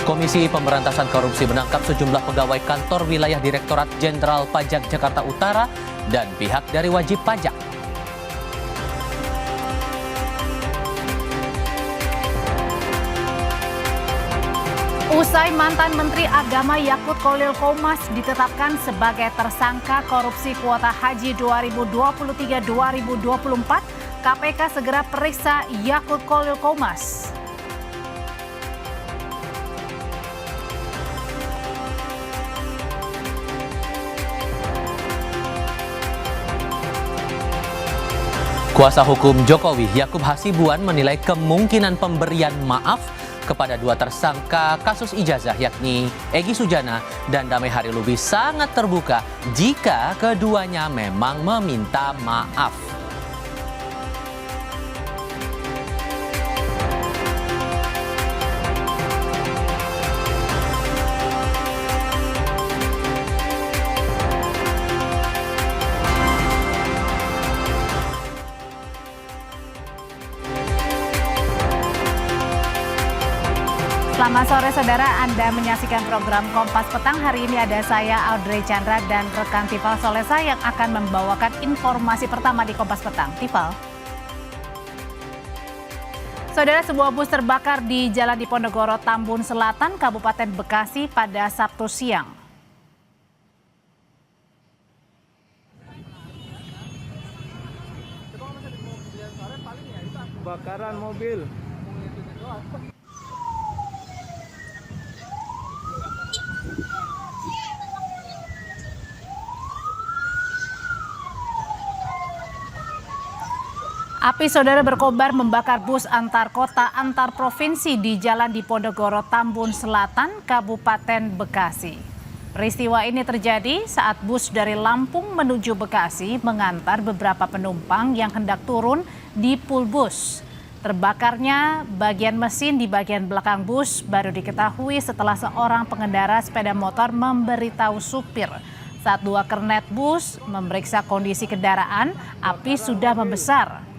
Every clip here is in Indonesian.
Komisi Pemberantasan Korupsi menangkap sejumlah pegawai kantor wilayah Direktorat Jenderal Pajak Jakarta Utara dan pihak dari wajib pajak. Usai mantan Menteri Agama Yakut Kholil Qomas ditetapkan sebagai tersangka korupsi kuota haji 2023-2024, KPK segera periksa Yakut Kholil Qomas. Kuasa hukum Jokowi, Yakub Hasibuan, menilai kemungkinan pemberian maaf kepada dua tersangka kasus ijazah yakni Egy Sujana dan Damai Harilubi sangat terbuka jika keduanya memang meminta maaf. Selamat sore saudara, Anda menyaksikan program Kompas Petang. Hari ini ada saya Audrey Chandra dan rekan Tifal Solesa yang akan membawakan informasi pertama di Kompas Petang. Tifal. Saudara, sebuah bus terbakar di Jalan Diponegoro, Tambun Selatan, Kabupaten Bekasi pada Sabtu siang. Kebakaran mobil. Api saudara berkobar membakar bus antar kota antar provinsi di Jalan Diponegoro, Tambun Selatan, Kabupaten Bekasi. Peristiwa ini terjadi saat bus dari Lampung menuju Bekasi mengantar beberapa penumpang yang hendak turun di pool bus. Terbakarnya bagian mesin di bagian belakang bus baru diketahui setelah seorang pengendara sepeda motor memberitahu supir. Saat dua kernet bus memeriksa kondisi kendaraan, api sudah membesar.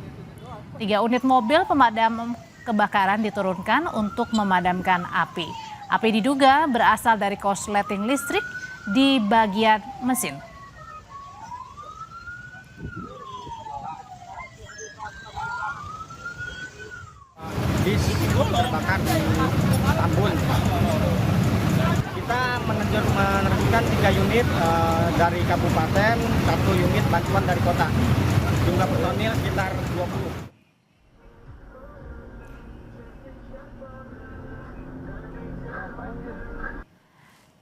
3 unit mobil pemadam kebakaran diturunkan untuk memadamkan api. Api diduga berasal dari korsleting listrik di bagian mesin. Bis terbakar di Tambun. Kita menerjunkan 3 unit dari kabupaten, 1 unit bantuan dari kota. Jumlah personil sekitar 20.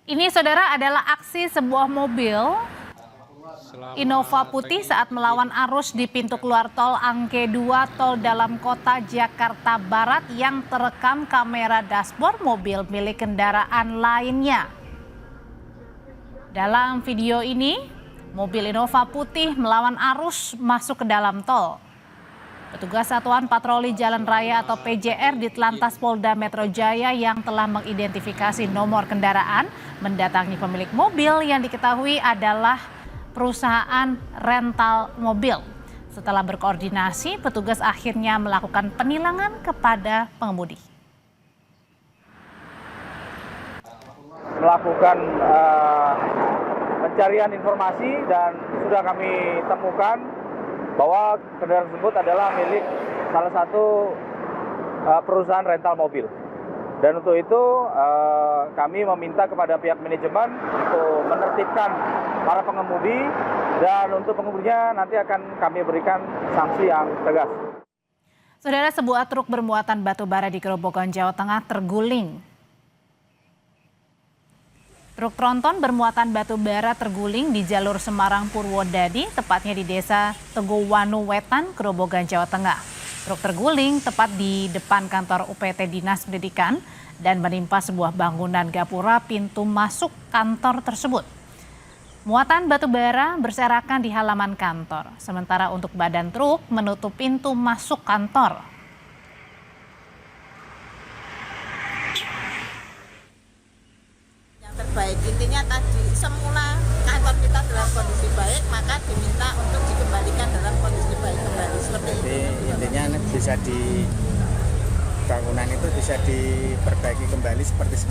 Ini saudara adalah aksi sebuah mobil Innova putih saat melawan arus di pintu keluar tol Angke 2 tol dalam kota Jakarta Barat yang terekam kamera dashboard mobil milik kendaraan lainnya. Dalam video ini, mobil Innova putih melawan arus masuk ke dalam tol. Petugas Satuan Patroli Jalan Raya atau PJR di Telantas Polda Metro Jaya yang telah mengidentifikasi nomor kendaraan mendatangi pemilik mobil yang diketahui adalah perusahaan rental mobil. Setelah berkoordinasi, petugas akhirnya melakukan penilangan kepada pengemudi. Melakukan pencarian informasi dan sudah kami temukan bahwa kendaraan tersebut adalah milik salah satu perusahaan rental mobil. Dan untuk itu kami meminta kepada pihak manajemen untuk menertibkan para pengemudi dan untuk pengemudinya nanti akan kami berikan sanksi yang tegas. Saudara, sebuah truk bermuatan batu bara di Grobogan, Jawa Tengah terguling. Truk tronton bermuatan batu bara terguling di jalur Semarang Purwodadi, tepatnya di Desa Tegowanu Wetan, Grobogan, Jawa Tengah. Truk terguling tepat di depan kantor UPT Dinas Pendidikan dan menimpa sebuah bangunan gapura pintu masuk kantor tersebut. Muatan batu bara berserakan di halaman kantor, sementara untuk badan truk menutup pintu masuk kantor. Baik, intinya tadi semula kantor kita dalam kondisi baik, maka diminta untuk dikembalikan dalam kondisi baik kembali seperti itu. Jadi intinya bisa bangunan itu bisa diperbaiki kembali seperti semula.